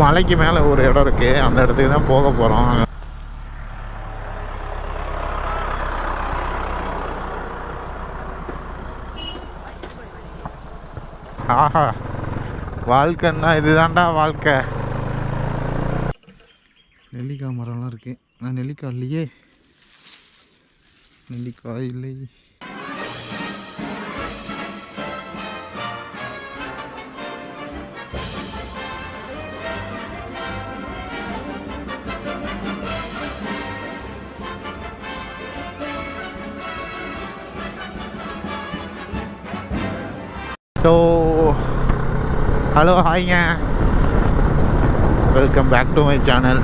மலைக்கு மேலே ஒரு இடம் இருக்குது, அந்த இடத்துக்கு தான் போக போகிறோம். ஆஹா, வாழ்க்கைன்னா இதுதான்டா வாழ்க்கை. நெல்லிக்காய் மரம்லாம் இருக்குது. நான் நெல்லிக்காய் இல்லையே, நெல்லிக்காய் இல்லை. ஸோ ஹலோ, ஹாய்ங்க, welcome back to my channel.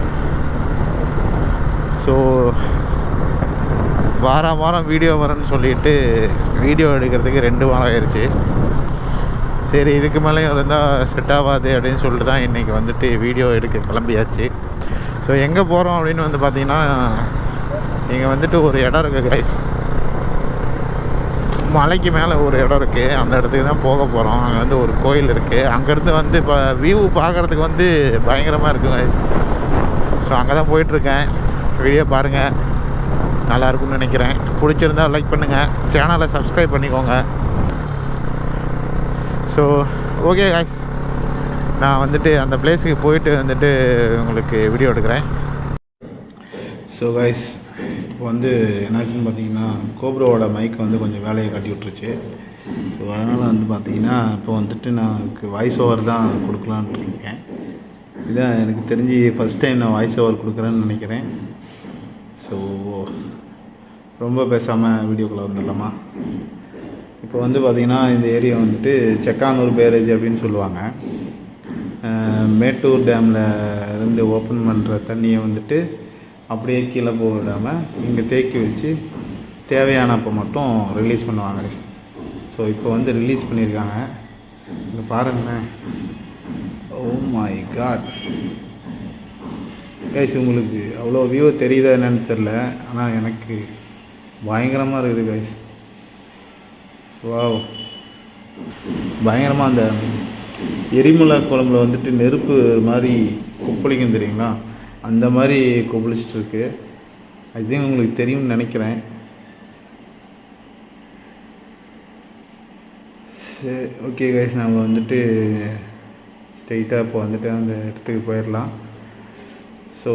So வாரம் வீடியோ வரேன்னு சொல்லிட்டு வீடியோ எடுக்கிறதுக்கு 2 வாரம் ஆயிடுச்சு. சரி, இதுக்கு மேலேயும் இருந்தால் செட் ஆகாது அப்படின்னு சொல்லிட்டு தான் இன்றைக்கி வந்துட்டு வீடியோ எடுக்க கிளம்பியாச்சு. ஸோ எங்கே போகிறோம் அப்படின்னு வந்து பார்த்திங்கன்னா, இங்கே வந்துட்டு ஒரு இடம் இருக்குது கைஸ். மலைக்கு மேலே ஒரு இடம் இருக்குது, அந்த இடத்துக்கு தான் போக போகிறோம். அங்கே வந்து ஒரு கோயில் இருக்குது. அங்கேருந்து வந்து இப்போ வியூ பார்க்குறதுக்கு வந்து பயங்கரமாக இருக்குது கைஸ். ஸோ அங்கே தான் போயிட்டுருக்கேன். வீடியோ பாருங்கள், நல்லாயிருக்கும்னு நினைக்கிறேன். பிடிச்சிருந்தால் லைக் பண்ணுங்கள், சேனலை சப்ஸ்கிரைப் பண்ணிக்கோங்க. ஸோ ஓகே கைஸ், நான் வந்துட்டு அந்த பிளேஸுக்கு போயிட்டு வந்துட்டு உங்களுக்கு வீடியோ எடுக்கிறேன். ஸோ கைஸ், இப்போ வந்து என்னாச்சுன்னு பார்த்தீங்கன்னா, கோப்ரோவோட மைக் வந்து கொஞ்சம் வேலையை காட்டி விட்டுருச்சு. ஸோ அதனால் வந்து பார்த்தீங்கன்னா, இப்போ வந்துட்டு நான் அதுக்கு வாய்ஸ் ஓவர் தான் கொடுக்கலான்ட்டு இருக்கேன். இதான் எனக்கு தெரிஞ்சு ஃபஸ்ட் டைம் நான் வாய்ஸ் ஓவர் கொடுக்குறேன்னு நினைக்கிறேன். ஸோ ரொம்ப பேசாமல் வீடியோக்குள்ளே வந்துடலாமா? இப்போ வந்து பார்த்திங்கன்னா, இந்த ஏரியா வந்துட்டு செக்கானூர் பேரேஜ் அப்படின்னு சொல்லுவாங்க. மேட்டூர் டேமில் இருந்து ஓப்பன் பண்ணுற தண்ணியை வந்துட்டு அப்படியே கீழே போக விடாமல் இங்கே தேக்கி வச்சு தேவையானப்போ மட்டும் ரிலீஸ் பண்ணுவாங்க. ஸோ இப்போ வந்து ரிலீஸ் பண்ணியிருக்காங்க. இங்கே பாருங்களேன். ஓ மை காட் கைஸ், உங்களுக்கு அவ்வளோ வியூ தெரியுதா என்னன்னு தெரில, ஆனால் எனக்கு பயங்கரமாக இருக்குது கைஸ். வாவ், பயங்கரமாக அந்த எரிமலை குழம்புல வந்துட்டு நெருப்பு மாதிரி கொப்பளிக்கும் தெரியுங்களா, அந்த மாதிரி கொப்பளிச்சிட்டு இருக்கு. அது உங்களுக்கு தெரியும்னு நினைக்கிறேன். சரி, ஓகே கைஸ், நம்ம வந்துட்டு ஸ்ட்ரெயிட்டாக இப்போ வந்துட்டு அந்த இடத்துக்கு போயிடலாம். ஸோ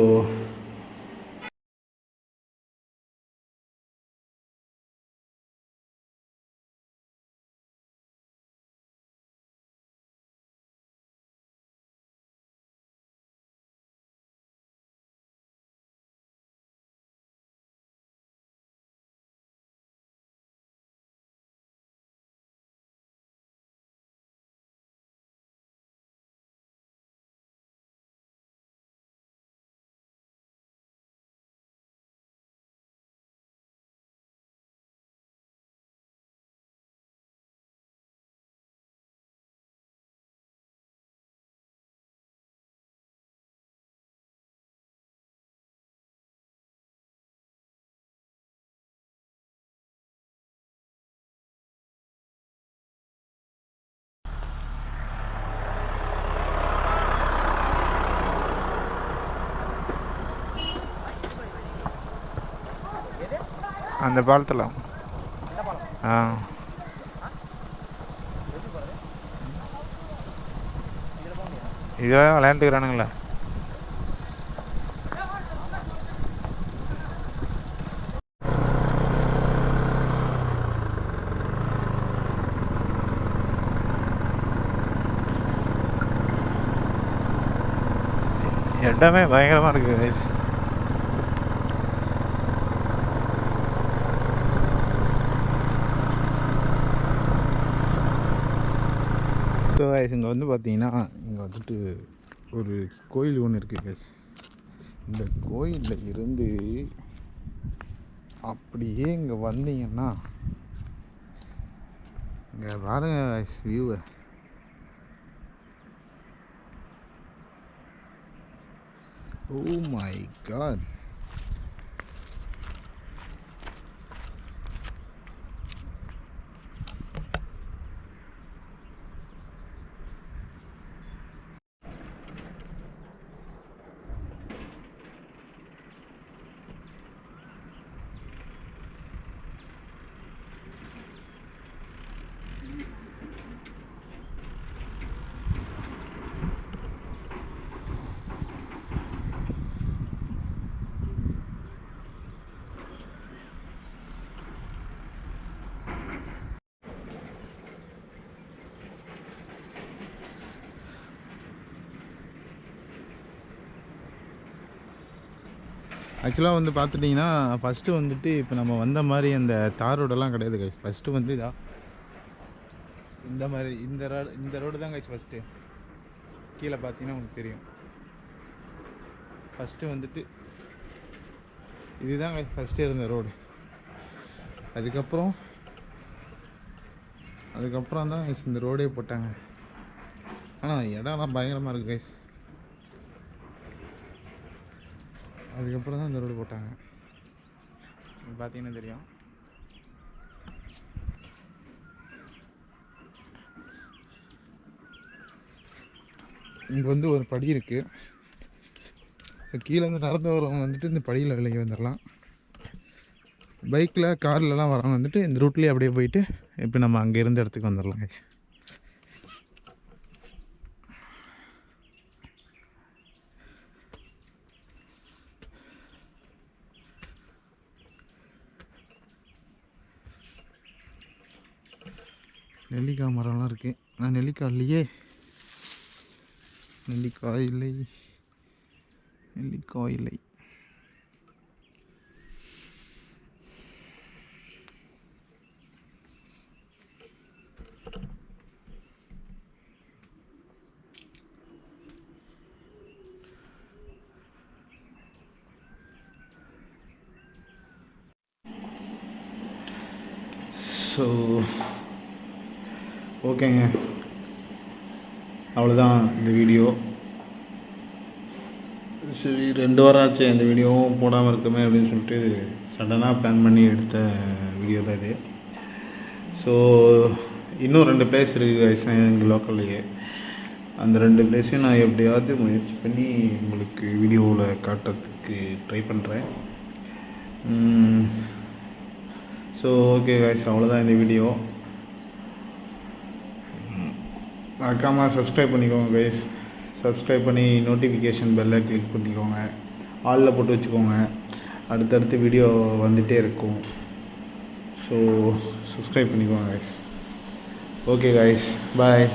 அந்த பாலத்தில் இதெல்லாம் விளையாண்டுக்கிறானுங்களே. இடமே பயங்கரமாக இருக்குது கைஸ். ஸோ கைஸ், இங்கே வந்து பார்த்தீங்கன்னா, இங்கே வந்துட்டு ஒரு கோயில் ஒன்று இருக்குது கைஸ். இந்த கோயிலில் இருந்து அப்படியே இங்கே வந்தீங்கன்னா இங்கே பாருங்க கைஸ் வியூவை. ஓ மை காட், ஆக்சுவலாக வந்து பார்த்துட்டிங்கன்னா ஃபஸ்ட்டு வந்துட்டு இப்போ நம்ம வந்த மாதிரி அந்த தார் ரோடெல்லாம் கிடையாது கைஸ். ஃபஸ்ட்டு வந்து இந்த மாதிரி இந்த ரோடு தான் கைஸ் ஃபஸ்ட்டு. கீழே பார்த்தீங்கன்னா உங்களுக்கு தெரியும். ஃபஸ்ட்டு வந்துட்டு இதுதான் கைஸ் ஃபஸ்ட்டு இருந்த ரோடு. அதுக்கப்புறம் தான் கைஸ் இந்த ரோடே போட்டாங்க. ஆனால் இடம்லாம் பயங்கரமாக இருக்குது கைஸ். அதுக்கப்புறம் தான் இந்த ரோடு போட்டாங்க. பார்த்தீங்கன்னா தெரியும். இங்கே வந்து ஒரு படி இருக்குது. ஸோ கீழே வந்து நடந்து வரவங்க வந்துட்டு இந்த படியில் விலகி வந்துடலாம். பைக்கில் கார்லலாம் வரவங்க வந்துட்டு இந்த ரூட்லேயே அப்படியே போயிட்டு இப்போ நம்ம அங்கே இருந்த இடத்துக்கு வந்துடலாம் கைஸ். நெல்லிக்காய் மரம்லாம் இருக்குது. ஆனால் நெல்லிக்காய் இல்லையே. நெல்லிக்காய் இல்லை. ஸோ ஓகேங்க, அவ்வளோதான் இந்த வீடியோ. சரி, 2 வாரம் ஆச்சு இந்த வீடியோவும் போடாமல் இருக்குமே அப்படின்னு சொல்லிட்டு சடனாக பிளான் பண்ணி எடுத்த வீடியோ தான் இது. ஸோ இன்னும் 2 பிளேஸ் இருக்குது எங்கள் லோக்கல்லையே. அந்த 2 பிளேஸையும் நான் எப்படியாவது முயற்சி பண்ணி உங்களுக்கு வீடியோவில் காட்டுறதுக்கு ட்ரை பண்ணுறேன். ஸோ ஓகே கைஸ், அவ்வளோதான் இந்த வீடியோ. மறக்காமல் சப்ஸ்கிரைப் பண்ணிக்கோங்க கைஸ். சப்ஸ்கிரைப் பண்ணி நோட்டிஃபிகேஷன் பெல்லை கிளிக் பண்ணிக்கோங்க. ஆலில் போட்டு வச்சுக்கோங்க. அடுத்தடுத்து வீடியோ வந்துகிட்டே இருக்கும். ஸோ சப்ஸ்கிரைப் பண்ணிக்கோங்க கைஸ். ஓகே கைஸ், பாய்.